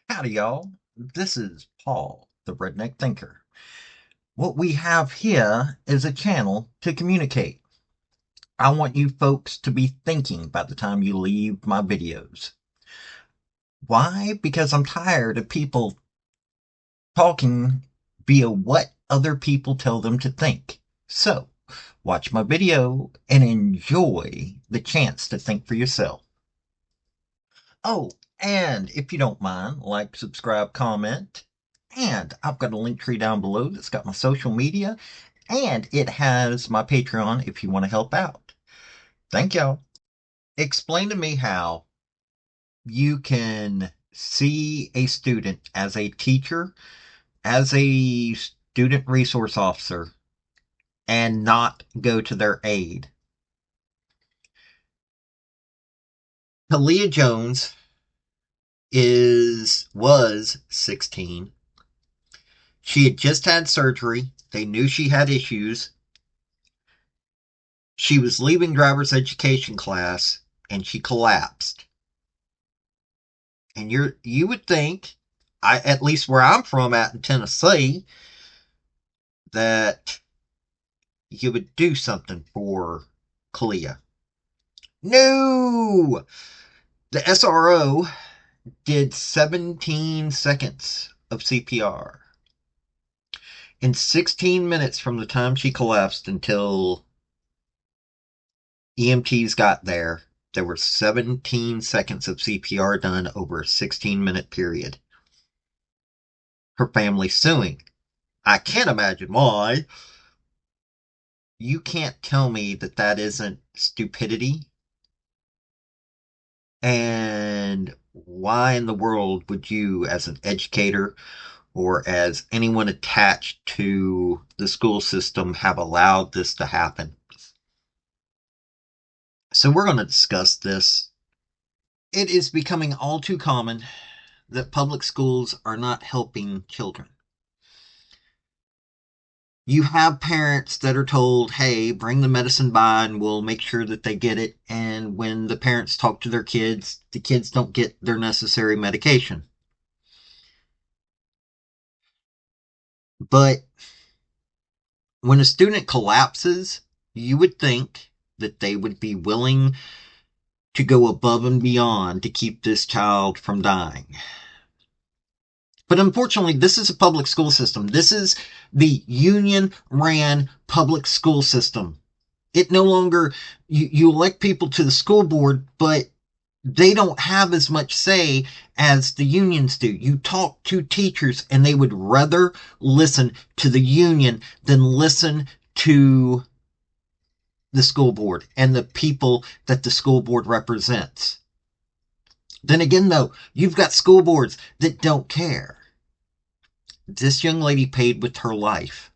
Howdy, y'all. This is Paul, the Redneck Thinker. What we have here is a channel to communicate. I want you folks to be thinking by the time you leave my videos. Why? Because I'm tired of people talking via what other people tell them to think. So, watch my video and enjoy the chance to think for yourself. Oh, and if you don't mind, like, subscribe, comment. And I've got a link tree down below that's got my social media, and it has my Patreon if you want to help out. Thank y'all. Explain to me how you can see a student as a teacher, as a student resource officer, and not go to their aid. Kaleiah Jones was 16. She had just had surgery. They knew she had issues. She was leaving driver's education class and she collapsed. And you would think, at least where I'm from at in Tennessee, that you would do something for Kaleiah. No! The SRO did 17 seconds of CPR. In 16 minutes from the time she collapsed until EMTs got there, there were 17 seconds of CPR done over a 16-minute period. Her family suing. I can't imagine why. You can't tell me that that isn't stupidity. And why in the world would you, as an educator or as anyone attached to the school system, have allowed this to happen? So we're going to discuss this. It is becoming all too common that public schools are not helping children. You have parents that are told, hey, bring the medicine by and we'll make sure that they get it. And when the parents talk to their kids, the kids don't get their necessary medication. But when a student collapses, you would think that they would be willing to go above and beyond to keep this child from dying. But unfortunately, this is a public school system. This is the union-ran public school system. It no longer, you elect people to the school board, but they don't have as much say as the unions do. You talk to teachers and they would rather listen to the union than listen to the school board and the people that the school board represents. Then again, though, you've got school boards that don't care. This young lady paid with her life.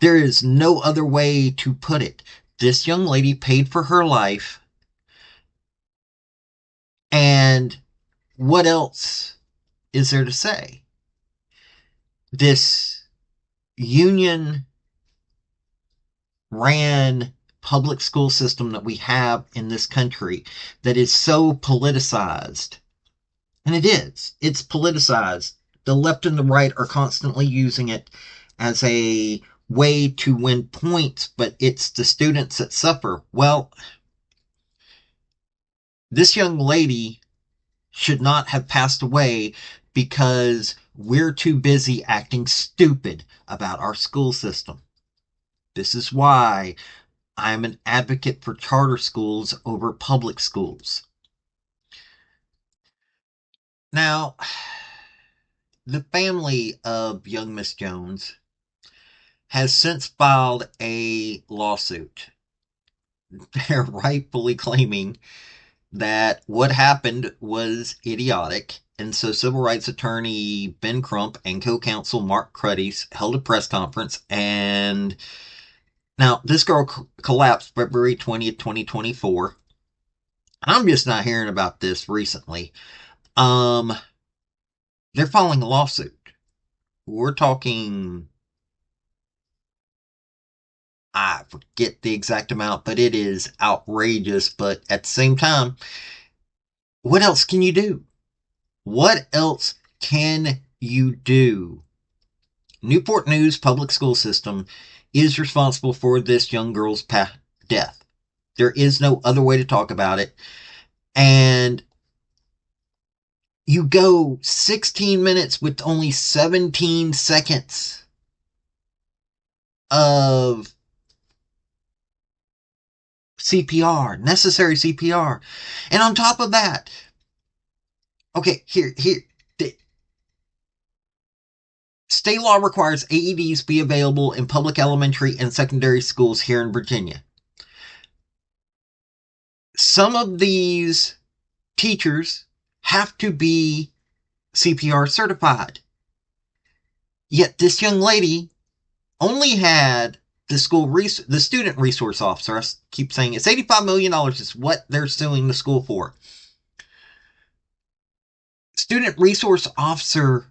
There is no other way to put it. This young lady paid for her life. And what else is there to say? This union ran public school system that we have in this country that is so politicized. And it's politicized. The left and the right are constantly using it as a way to win points, but it's the students that suffer. Well, this young lady should not have passed away because we're too busy acting stupid about our school system. This is why I'm an advocate for charter schools over public schools. Now, the family of young Miss Jones has since filed a lawsuit. They're rightfully claiming that what happened was idiotic. And so civil rights attorney Ben Crump and co-counsel Mark Cruddies held a press conference. And now this girl collapsed February 20th, 2024. I'm just not hearing about this recently. They're filing a lawsuit. We're talking, I forget the exact amount, but it is outrageous. But at the same time, what else can you do? What else can you do? Newport News Public School System is responsible for this young girl's death. There is no other way to talk about it. And you go 16 minutes with only 17 seconds of CPR, necessary CPR. And on top of that, okay, here, the state law requires AEDs be available in public elementary and secondary schools here in Virginia. Some of these teachers have to be CPR certified. Yet this young lady only had the student resource officer. I keep saying it's $85 million is what they're suing the school for. Student resource officer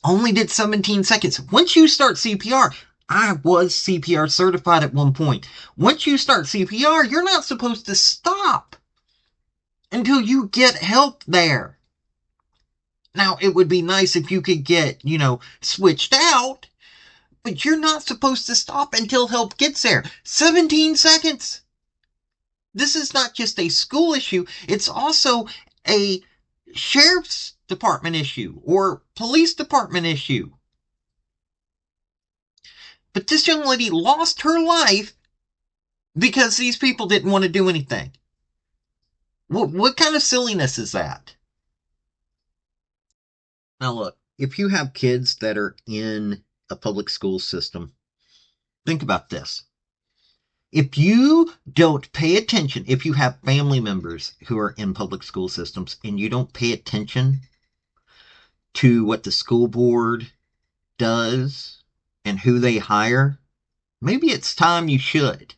only did 17 seconds. Once you start CPR, I was CPR certified at one point. Once you start CPR, you're not supposed to stop until you get help there. Now, it would be nice if you could get, switched out, but you're not supposed to stop until help gets there. 17 seconds. This is not just a school issue. It's also a sheriff's department issue or police department issue. But this young lady lost her life because these people didn't want to do anything. What kind of silliness is that? Now look, if you have kids that are in a public school system, think about this. If you don't pay attention, if you have family members who are in public school systems and you don't pay attention to what the school board does and who they hire, maybe it's time you should.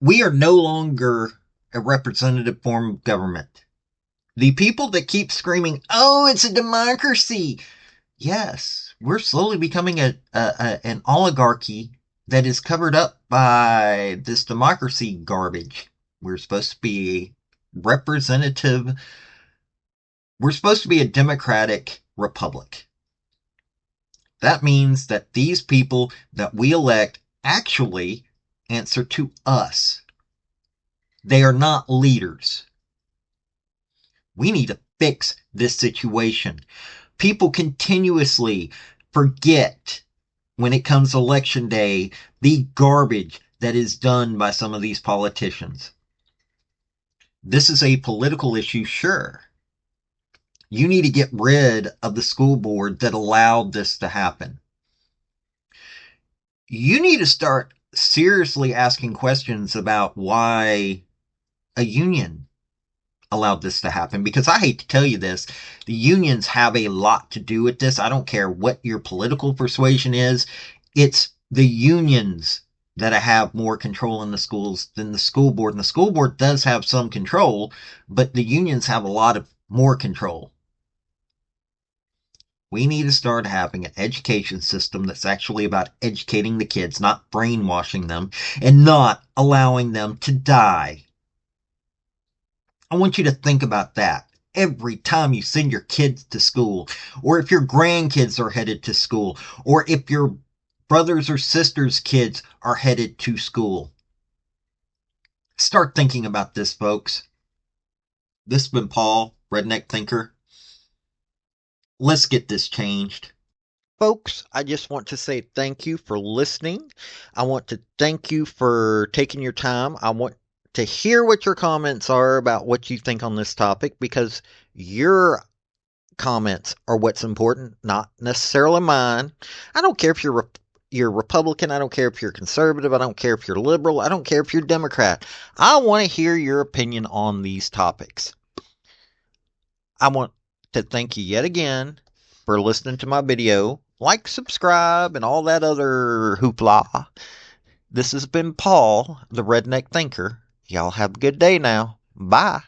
We are no longer a representative form of government. The people that keep screaming, oh, it's a democracy. Yes, we're slowly becoming an oligarchy that is covered up by this democracy garbage. We're supposed to be representative. We're supposed to be a democratic republic. That means that these people that we elect actually answer to us. They are not leaders. We need to fix this situation. People continuously forget when it comes to election day, the garbage that is done by some of these politicians. This is a political issue, sure. You need to get rid of the school board that allowed this to happen. You need to start seriously asking questions about why a union allowed this to happen, because I hate to tell you this, the unions have a lot to do with this. I don't care what your political persuasion is. It's the unions that have more control in the schools than the school board. And the school board does have some control, but the unions have a lot of more control. We need to start having an education system that's actually about educating the kids, not brainwashing them and not allowing them to die. I want you to think about that every time you send your kids to school, or if your grandkids are headed to school, or if your brothers or sisters' kids are headed to school. Start thinking about this, folks. This has been Paul, Redneck Thinker. Let's get this changed. Folks, I just want to say thank you for listening. I want to thank you for taking your time. I want to hear what your comments are about what you think on this topic, because your comments are what's important, not necessarily mine. I don't care if you're Republican. I don't care if you're conservative. I don't care if you're liberal. I don't care if you're Democrat. I want to hear your opinion on these topics. I want to thank you yet again for listening to my video. Like, subscribe, and all that other hoopla. This has been Paul, the Redneck Thinker. Y'all have a good day now. Bye.